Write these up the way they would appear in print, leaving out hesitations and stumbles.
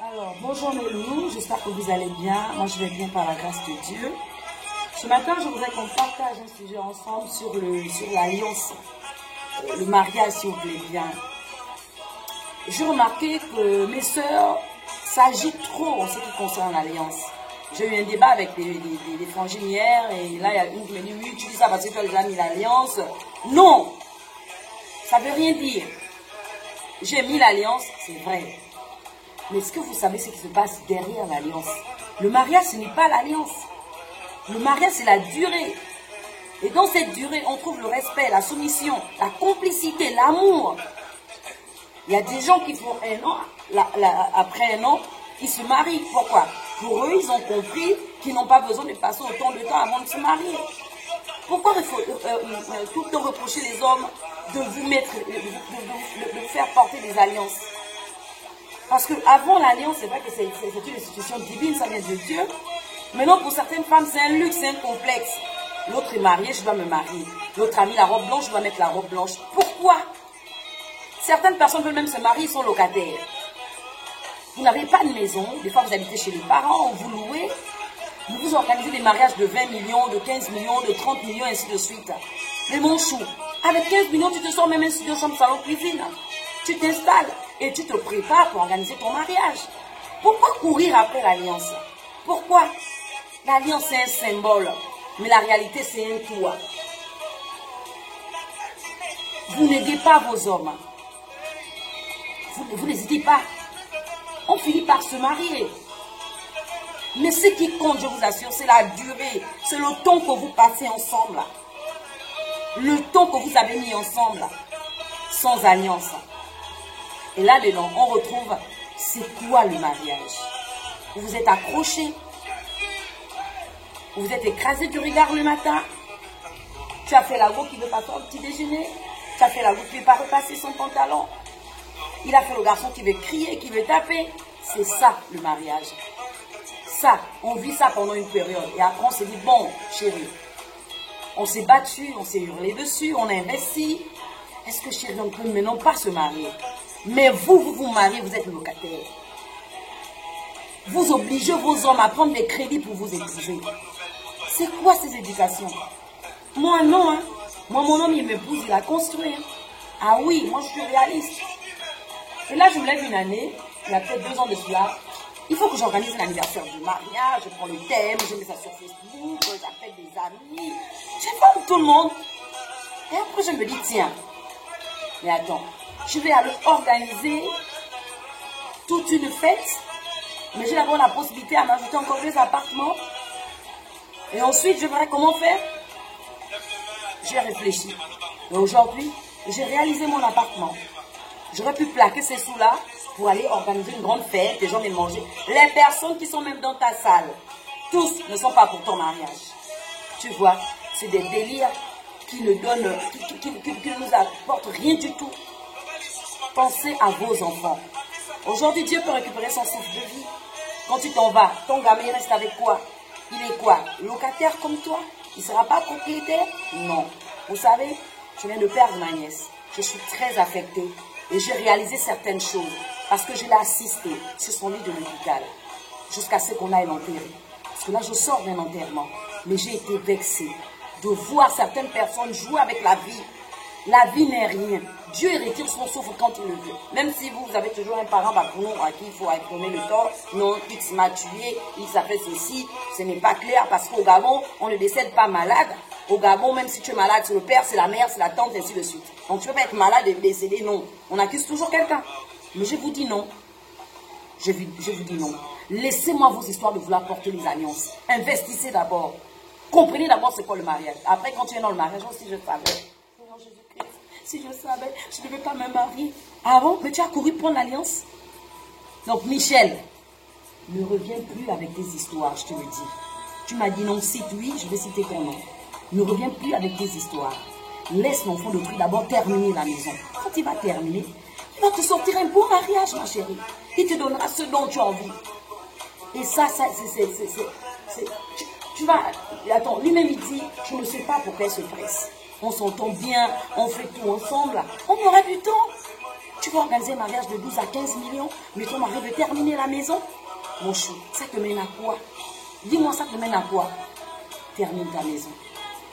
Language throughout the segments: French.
Alors, bonjour mes loups, j'espère que vous allez bien. Moi, je vais bien par la grâce de Dieu. Ce matin, je voudrais qu'on partage un sujet ensemble sur l'alliance, le mariage, si vous voulez bien. J'ai remarqué que mes sœurs s'agitent trop en ce qui concerne l'alliance. J'ai eu un débat avec des frangines hier, et là, il y a une qui me dit, oui, tu dis ça parce que tu as déjà mis l'alliance. Non, ça ne veut rien dire. J'ai mis l'alliance, c'est vrai. Mais ce que vous savez, c'est ce qui se passe derrière l'alliance. Le mariage, ce n'est pas l'alliance. Le mariage, c'est la durée. Et dans cette durée, on trouve le respect, la soumission, la complicité, l'amour. Il y a des gens qui font un an, après un an, ils se marient. Pourquoi? Pour eux, ils ont compris qu'ils n'ont pas besoin de passer autant de temps avant de se marier. Pourquoi il faut tout le temps reprocher les hommes de vous mettre, de vous faire porter des alliances? Parce qu'avant l'alliance, c'est vrai que c'est une institution divine, ça vient de Dieu. Maintenant, pour certaines femmes, c'est un luxe, c'est un complexe. L'autre est marié, je dois me marier. L'autre a mis la robe blanche, je dois mettre la robe blanche. Pourquoi? Certaines personnes veulent même se marier, ils sont locataires. Vous n'avez pas de maison, des fois vous habitez chez les parents, vous louez. Vous vous organisez des mariages de 20 millions, de 15 millions, de 30 millions, ainsi de suite. Mais mon chou, avec 15 millions, tu te sors même un studio, chambre, salon, cuisine. Tu t'installes et tu te prépares pour organiser ton mariage. Pourquoi courir après l'alliance? Pourquoi? L'alliance, c'est un symbole, mais la réalité, c'est un toit. Vous n'aidez pas vos hommes. Vous n'hésitez pas. On finit par se marier. Mais ce qui compte, je vous assure, c'est la durée. C'est le temps que vous passez ensemble. Le temps que vous avez mis ensemble. Sans alliance. Et là-dedans, on retrouve, c'est quoi le mariage? Vous vous êtes accrochés. Vous vous êtes écrasé du regard le matin. Tu as fait la go qui veut pas faire le petit déjeuner. Tu as fait la go qui ne veut pas repasser son pantalon. Il a fait le garçon qui veut crier, qui veut taper. C'est ça le mariage. Ça, on vit ça pendant une période. Et après, on s'est dit, bon, chérie, on s'est battu, on s'est hurlé dessus, on a investi. Est-ce que chérie, on ne peut maintenant pas se marier? Mais vous mariez, vous êtes locataire. Vous obligez vos hommes à prendre des crédits pour vous épouser. C'est quoi ces éducations? Moi, non. Hein. Moi, mon homme, il m'épouse, il a construit. Hein. Ah oui, moi, je suis réaliste. Et là, je me lève une année, il y a peut-être 2 ans de cela. Il faut que j'organise l'anniversaire du mariage, je prends le thème, je mets ça sur Facebook, j'appelle des amis, j'informe tout le monde. Et après, je me dis, tiens, mais attends, je vais aller organiser toute une fête, mais j'ai d'abord la possibilité à m'ajouter encore 2 appartements. Et ensuite, je verrai comment faire. J'ai réfléchi. Et aujourd'hui, j'ai réalisé mon appartement. J'aurais pu plaquer ces sous-là pour aller organiser une grande fête, les gens viennent manger. Les personnes qui sont même dans ta salle, tous ne sont pas pour ton mariage. Tu vois, c'est des délires qui ne donnent, qui ne nous apportent rien du tout. Pensez à vos enfants. Aujourd'hui, Dieu peut récupérer son souffle de vie. Quand tu t'en vas, ton gamin il reste avec quoi? Il est quoi? Locataire comme toi? Il ne sera pas propriétaire? Non. Vous savez, je viens de perdre ma nièce. Je suis très affectée. Et j'ai réalisé certaines choses. Parce que je l'ai assisté sur son lit de l'hôpital. Jusqu'à ce qu'on aille l'enterrer. Parce que là, je sors d'un enterrement. Mais j'ai été vexée de voir certaines personnes jouer avec la vie. La vie n'est rien. Dieu retire son souffle quand il le veut. Même si vous avez toujours un parent à qui il faut donner le tort. Non, X m'a tué, X a fait ceci. Ce n'est pas clair parce qu'au Gabon, on ne décède pas malade. Au Gabon, même si tu es malade, c'est le père, c'est la mère, c'est la tante, ainsi de suite. Donc tu ne peux pas être malade et décéder, non. On accuse toujours quelqu'un. Mais je vous dis non. Je vous dis non. Laissez-moi vos histoires de vouloir porter les alliances. Investissez d'abord. Comprenez d'abord c'est quoi le mariage. Après, quand tu es dans le mariage, si je savais. Seigneur Jésus-Christ, si je savais, je ne devais pas me marier. Ah bon? Mais tu as couru prendre l'alliance? Donc, Michel, ne reviens plus avec tes histoires, je te le dis. Tu m'as dit non, cite oui, je vais citer ton nom. Ne reviens plus avec tes histoires. Laisse l'enfant de Dieu d'abord terminer la maison. Quand il va terminer, il va te sortir un beau mariage, ma chérie. Il te donnera ce dont tu as envie. Et ça, tu vas... Attends, lui-même il dit, je ne sais pas pourquoi elle se presse. On s'entend bien, on fait tout ensemble. On aura du temps. Tu vas organiser un mariage de 12 à 15 millions, mais ton mari veut terminer la maison. Mon chou, ça te mène à quoi? Dis-moi, ça te mène à quoi? Termine ta maison.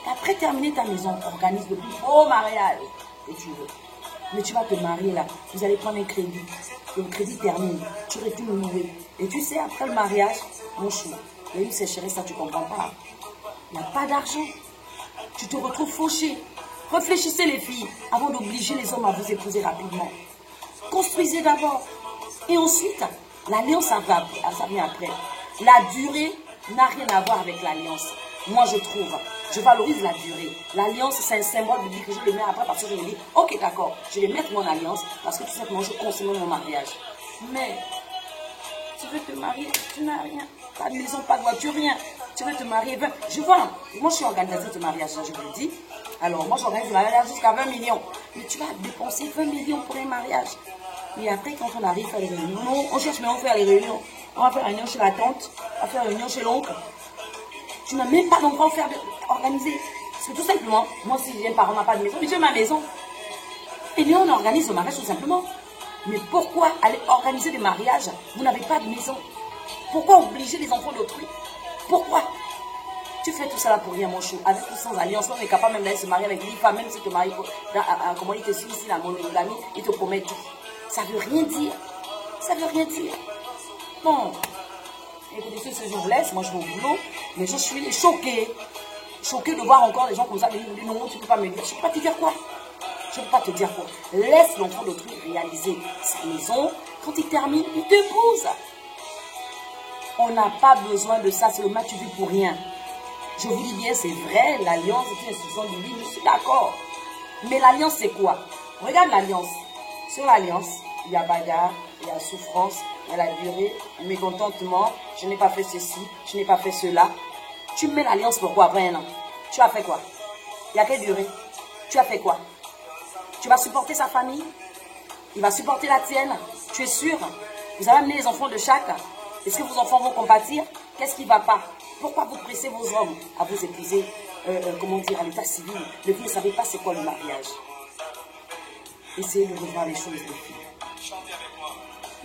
Et après terminer ta maison, organise le plus beau mariage que tu veux. Mais tu vas te marier là, vous allez prendre un crédit. Et le crédit termine, tu retournes louer. Et tu sais, après le mariage, mon chou, oui, c'est chéri, ça tu comprends pas. Il n'y a pas d'argent. Tu te retrouves fauché. Réfléchissez les filles, avant d'obliger les hommes à vous épouser rapidement. Construisez d'abord. Et ensuite, l'alliance, ça vient après. La durée n'a rien à voir avec l'alliance. Moi, je trouve, je valorise la durée. L'alliance, c'est un symbole de dire que je le mets après parce que je me dis, ok, d'accord, je vais mettre mon alliance parce que tout simplement, je consomme mon mariage. Mais, tu veux te marier, tu n'as rien. Pas de maison, pas de voiture, rien. Tu veux te marier, je vois, moi, je suis organisatrice de mariage, je vous le dis. Alors, moi, j'organise le mariage jusqu'à 20 millions. Mais tu vas dépenser 20 millions pour un mariage. Et après, quand on arrive à faire les réunions, non, on cherche, mais on fait les réunions. On va faire une réunion chez la tante, on va faire une réunion chez l'oncle. Tu n'as même pas d'endroit où faire organiser. Parce que tout simplement, moi, si j'ai un parent n'a pas de maison, mais j'ai ma maison. Et bien, on organise le mariage tout simplement. Mais pourquoi aller organiser des mariages? Vous n'avez pas de maison. Pourquoi obliger les enfants d'autrui? Pourquoi? Tu fais tout ça là pour rien, mon chou. Avec ou sans alliance, on est capable même d'aller se marier avec une femme, même si tu te maries, comment il te suit ici, la monogamie, il te promet tout. Ça veut rien dire. Ça veut rien dire. Bon. Écoutez, ce que je vous laisse, moi je vais au boulot, mais je suis choquée. Choquée de voir encore des gens comme ça, mais non, tu ne peux pas me dire. Je ne peux pas te dire quoi. Je ne peux pas te dire quoi. Laisse l'enfant d'autrui réaliser sa maison. Quand il termine, il t'épouse. On n'a pas besoin de ça, c'est le match vu pour rien. Je vous dis bien, c'est vrai, l'alliance est une institution divine, je suis d'accord. Mais l'alliance, c'est quoi? Regarde l'alliance. Sur l'alliance, il y a bagarre, il y a souffrance, il y a la durée, mécontentement, je n'ai pas fait ceci, je n'ai pas fait cela. Tu mets l'alliance pourquoi après un an? Tu as fait quoi? Il y a quelle durée? Tu as fait quoi? Tu vas supporter sa famille? Il va supporter la tienne? Tu es sûr? Vous avez amené les enfants de chaque? Est-ce que vos enfants vont compatir? Qu'est-ce qui ne va pas? Pourquoi vous pressez vos hommes à vous épouser, comment dire, à l'état civil, mais vous ne savez pas c'est quoi le mariage? Essayez de revoir les choses, les filles.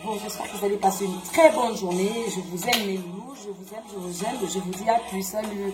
Bon, j'espère que vous allez passer une très bonne journée. Je vous aime, mes loulous. Je vous aime, je vous aime. Je vous dis à plus. Salut.